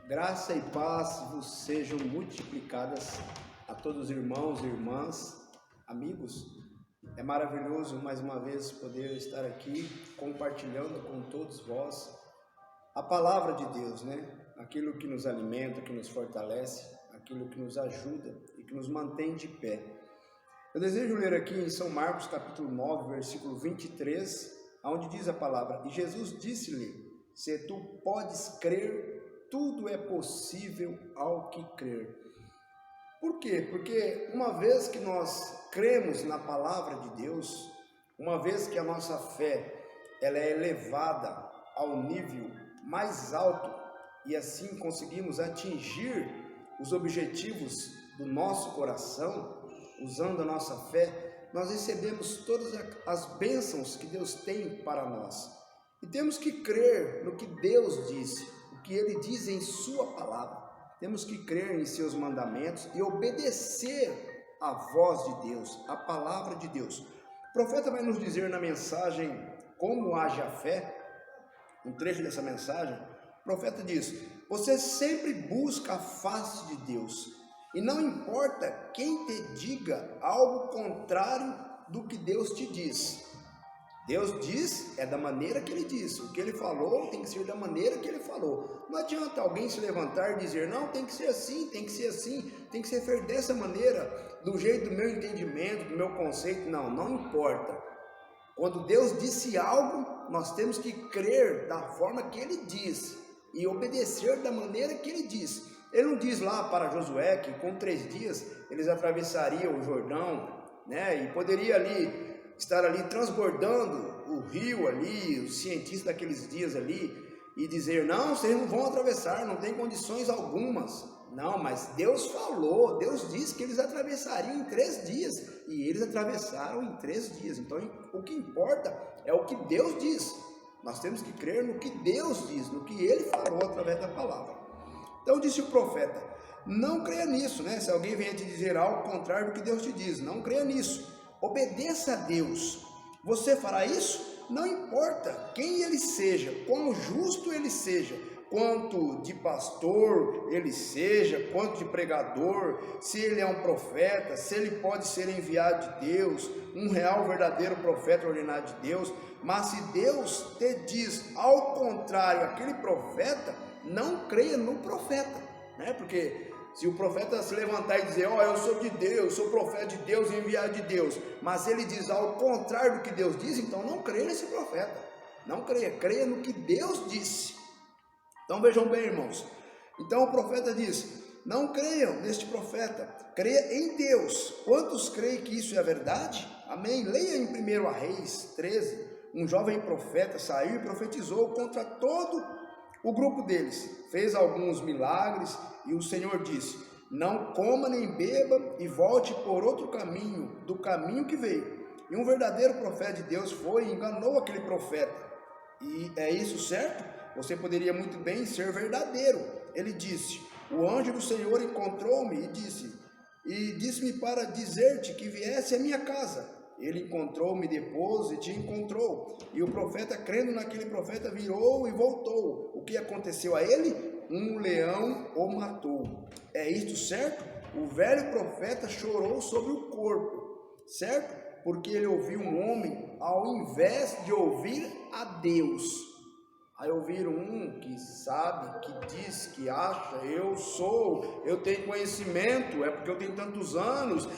Graça e paz vos sejam multiplicadas a todos os irmãos e irmãs, amigos. É maravilhoso mais uma vez poder estar aqui compartilhando com todos vós a palavra de Deus, né? Aquilo que nos alimenta, que nos fortalece, aquilo que nos ajuda e que nos mantém de pé. Eu desejo ler aqui em São Marcos capítulo 9, versículo 23, onde diz a palavra: E Jesus disse-lhe: Se tu podes crer, tudo é possível ao que crer. Por quê? Porque uma vez que nós cremos na palavra de Deus, uma vez que a nossa fé ela é elevada ao nível mais alto e assim conseguimos atingir os objetivos do nosso coração, usando a nossa fé, nós recebemos todas as bênçãos que Deus tem para nós. E temos que crer no que Deus disse, o que Ele diz em Sua palavra. Temos que crer em Seus mandamentos e obedecer a voz de Deus, a palavra de Deus. O profeta vai nos dizer na mensagem Como Age a Fé, um trecho dessa mensagem. O profeta diz: Você sempre busca a face de Deus, e não importa quem te diga algo contrário do que Deus te diz. Deus diz, é da maneira que Ele diz. O que Ele falou tem que ser da maneira que Ele falou. Não adianta alguém se levantar e dizer: não, tem que ser assim, tem que ser assim, tem que ser feito dessa maneira, do jeito do meu entendimento, do meu conceito. Não, não importa. Quando Deus disse algo, nós temos que crer da forma que Ele diz e obedecer da maneira que Ele diz. Ele não diz lá para Josué que com 3 dias eles atravessariam o Jordão, né? E poderia estar ali transbordando o rio ali, os cientistas daqueles dias ali, e dizer: não, vocês não vão atravessar, não tem condições algumas. Não, mas Deus falou, Deus disse que eles atravessariam em 3 dias, e eles atravessaram em 3 dias. Então o que importa é o que Deus diz. Nós temos que crer no que Deus diz, no que Ele falou através da palavra. Então disse o profeta: não creia nisso, né? Se alguém vier te dizer algo contrário do que Deus te diz, não creia nisso. Obedeça a Deus. Você fará isso? Não importa quem ele seja, quão justo ele seja, quanto de pastor ele seja, quanto de pregador, se ele é um profeta, se ele pode ser enviado de Deus, um real verdadeiro profeta ordenado de Deus. Mas se Deus te diz ao contrário aquele profeta, não creia no profeta, né? Porque se o profeta se levantar e dizer: eu sou de Deus, sou profeta de Deus, enviado de Deus, mas ele diz ao contrário do que Deus diz, então não creia nesse profeta. Não creia, creia no que Deus disse. Então vejam bem, irmãos. Então o profeta diz: não creiam neste profeta, creia em Deus. Quantos creem que isso é verdade? Amém? Leia em 1 Reis 13, um jovem profeta saiu e profetizou contra todo o grupo deles, fez alguns milagres, e o Senhor disse: não coma nem beba e volte por outro caminho, do caminho que veio. E um verdadeiro profeta de Deus foi e enganou aquele profeta. E é isso certo? Você poderia muito bem ser verdadeiro. Ele disse: o anjo do Senhor encontrou-me e disse-me para dizer-te que viesse à minha casa. Ele encontrou-me depois e te encontrou. E o profeta, crendo naquele profeta, virou e voltou. O que aconteceu a ele? Um leão o matou. É isto certo? O velho profeta chorou sobre o corpo, certo? Porque ele ouviu um homem ao invés de ouvir a Deus. Aí ouviram um que sabe, que diz, que acha: eu tenho conhecimento, é porque eu tenho tantos anos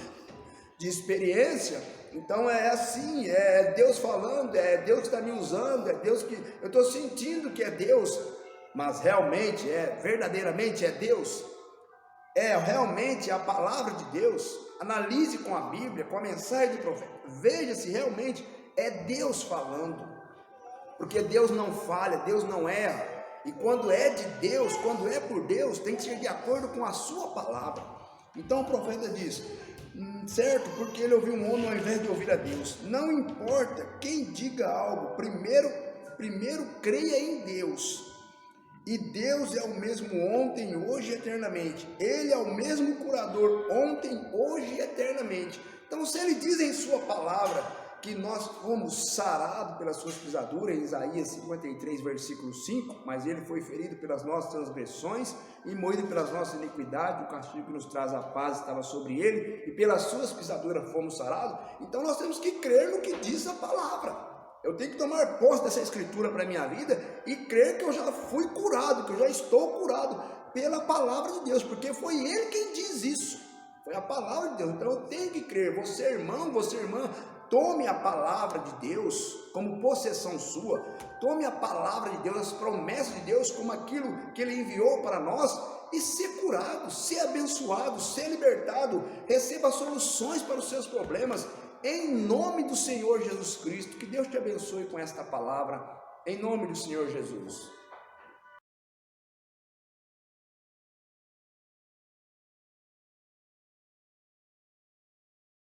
de experiência. Então é assim, é Deus falando, é Deus que está me usando, é Deus que eu estou sentindo que é Deus, mas realmente verdadeiramente é Deus? É realmente a palavra de Deus? Analise com a Bíblia, com a mensagem do profeta, veja se realmente é Deus falando, porque Deus não falha, Deus não erra, e quando é de Deus, quando é por Deus, tem que ser de acordo com a sua palavra. Então o profeta diz: certo, porque ele ouviu um homem ao invés de ouvir a Deus. Não importa quem diga algo, primeiro creia em Deus. E Deus é o mesmo ontem, hoje e eternamente. Ele é o mesmo curador ontem, hoje e eternamente. Então, se Ele diz em sua palavra que nós fomos sarados pelas suas pisaduras, em Isaías 53, versículo 5, mas ele foi ferido pelas nossas transgressões e moído pelas nossas iniquidades, o castigo que nos traz a paz estava sobre ele, e pelas suas pisaduras fomos sarados. Então nós temos que crer no que diz a palavra. Eu tenho que tomar posse dessa escritura para a minha vida e crer que eu já fui curado, que eu já estou curado pela palavra de Deus, porque foi ele quem diz isso, foi a palavra de Deus. Então eu tenho que crer. Você irmão, você irmã, tome a palavra de Deus como possessão sua, tome a palavra de Deus, as promessas de Deus como aquilo que Ele enviou para nós, e ser curado, ser abençoado, ser libertado, receba soluções para os seus problemas, em nome do Senhor Jesus Cristo. Que Deus te abençoe com esta palavra, em nome do Senhor Jesus.